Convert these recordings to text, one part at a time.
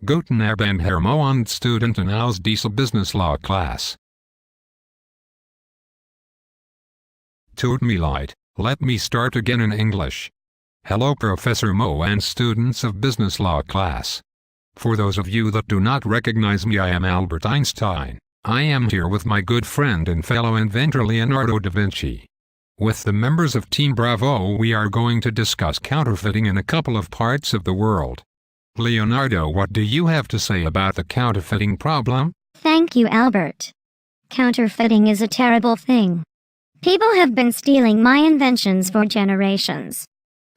Guten Abend, Herr Moand, student in aus dieser Business Law class. Tut mir leid, let me start again in English. Hello Professor Mo and students of Business Law class. For those of you that do not recognize me, I am Albert Einstein. I am here with my good friend and fellow inventor Leonardo da Vinci. With the members of Team Bravo, we are going to discuss counterfeiting in a couple of parts of the world. Leonardo, what do you have to say about the counterfeiting problem? Thank you, Albert. Counterfeiting is a terrible thing. People have been stealing my inventions for generations.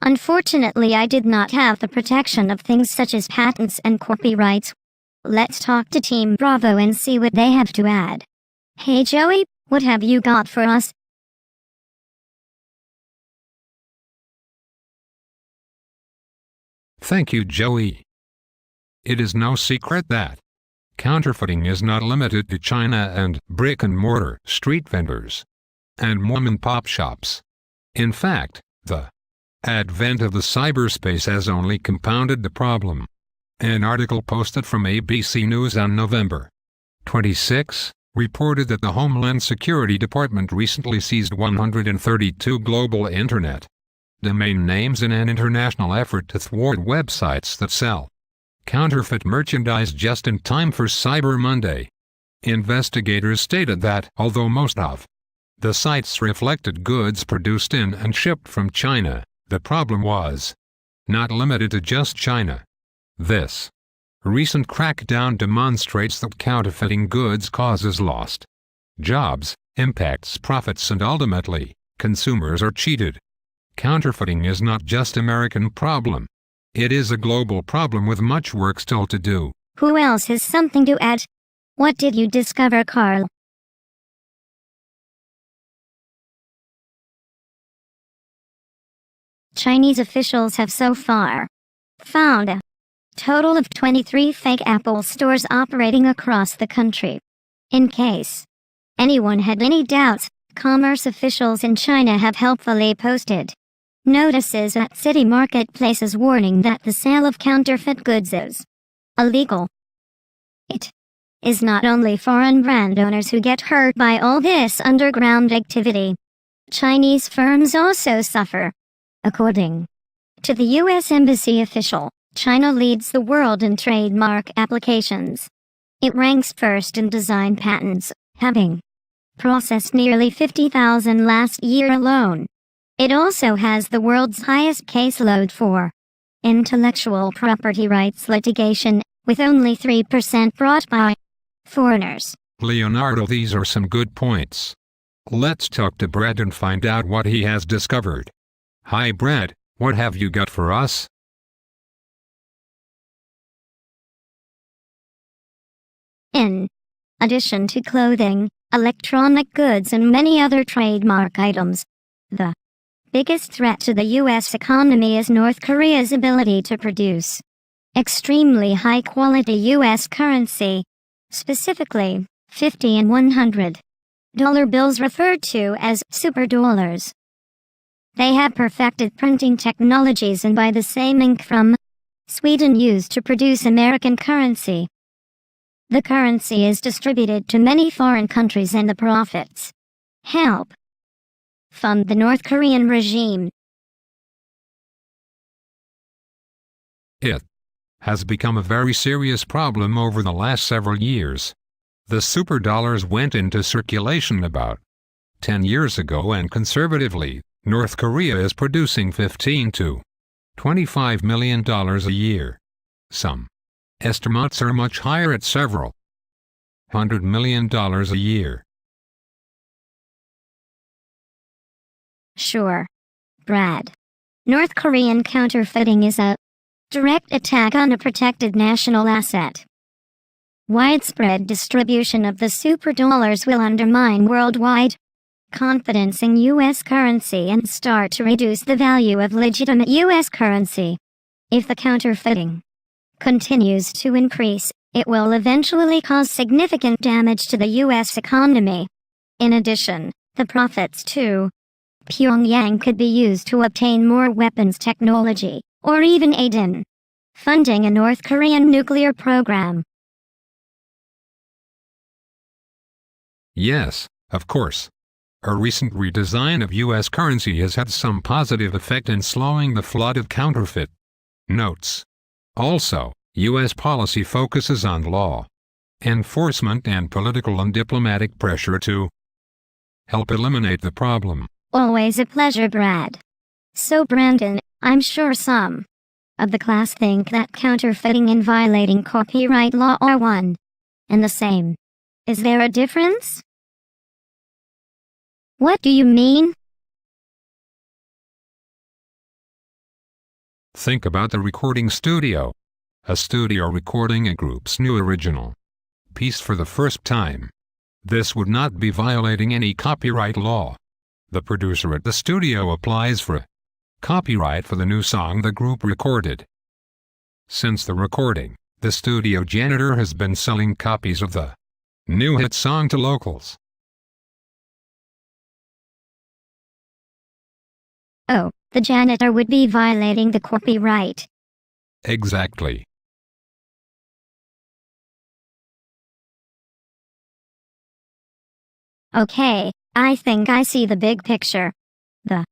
Unfortunately, I did not have the protection of things such as patents and copyrights. Let's talk to Team Bravo and see what they have to add. Hey Joey, what have you got for us? Thank you, Joey. It is no secret that counterfeiting is not limited to China and brick-and-mortar street vendors and mom-and-pop shops. In fact, the advent of the cyberspace has only compounded the problem. An article posted from ABC News on November 26 reported that the Homeland Security Department recently seized 132 global internet domain names in an international effort to thwart websites that sell counterfeit merchandise just in time for Cyber Monday. Investigators stated that, although most of the sites reflected goods produced in and shipped from China, the problem was not limited to just China. This recent crackdown demonstrates that counterfeiting goods causes lost jobs, impacts profits, and ultimately, consumers are cheated. Counterfeiting is not just an American problem. It is a global problem with much work still to do. Who else has something to add? What did you discover, Carl? Chinese officials have so far found a total of 23 fake Apple stores operating across the country. In case anyone had any doubts, commerce officials in China have helpfully posted notices at city marketplaces warning that the sale of counterfeit goods is illegal. It is not only foreign brand owners who get hurt by all this underground activity. Chinese firms also suffer. According to the U.S. Embassy official, China leads the world in trademark applications. It ranks first in design patents, having processed nearly 50,000 last year alone. It also has the world's highest caseload for intellectual property rights litigation, with only 3% brought by foreigners. Leonardo, these are some good points. Let's talk to Brad and find out what he has discovered. Hi Brad, what have you got for us? In addition to clothing, electronic goods, and many other trademark items, the biggest threat to the U.S. economy is North Korea's ability to produce extremely high-quality U.S. currency, specifically $50 and $100 bills referred to as super dollars. They have perfected printing technologies and buy the same ink from Sweden used to produce American currency. The currency is distributed to many foreign countries and the profits help fund the North Korean regime. It has become a very serious problem over the last several years. The superdollars went into circulation about 10 years ago, and conservatively, North Korea is producing $15 to $25 million a year. Some estimates are much higher at several $100 million a year. Sure, Brad. North Korean counterfeiting is a direct attack on a protected national asset. Widespread distribution of the superdollars will undermine worldwide confidence in U.S. currency and start to reduce the value of legitimate U.S. currency. If the counterfeiting continues to increase, it will eventually cause significant damage to the U.S. economy. In addition, the profits to Pyongyang could be used to obtain more weapons technology, or even aid in funding a North Korean nuclear program. Yes, of course. A recent redesign of U.S. currency has had some positive effect in slowing the flood of counterfeit notes. Also, U.S. policy focuses on law enforcement and political and diplomatic pressure to help eliminate the problem. Always a pleasure, Brad. So Brandon, I'm sure some of the class think that counterfeiting and violating copyright law are one and the same. Is there a difference? What do you mean? Think about the recording studio. A studio recording a group's new original piece for the first time. This would not be violating any copyright law. The producer at the studio applies for copyright for the new song the group recorded. Since the recording, the studio janitor has been selling copies of the new hit song to locals. Oh, the janitor would be violating the copyright. Exactly. Okay, I think I see the big picture. The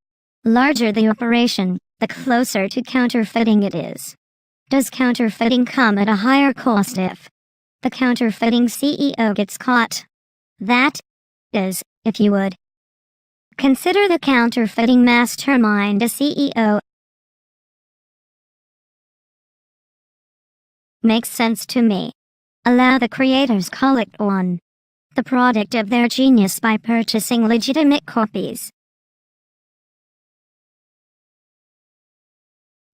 larger the operation, the closer to counterfeiting it is. Does counterfeiting come at a higher cost if the counterfeiting CEO gets caught? That is, if you would consider the counterfeiting mastermind a CEO. Makes sense to me. Allow the creators collect on the product of their genius by purchasing legitimate copies.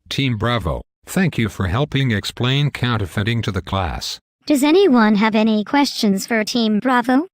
Team Bravo, thank you for helping explain counterfeiting to the class. Does anyone have any questions for Team Bravo?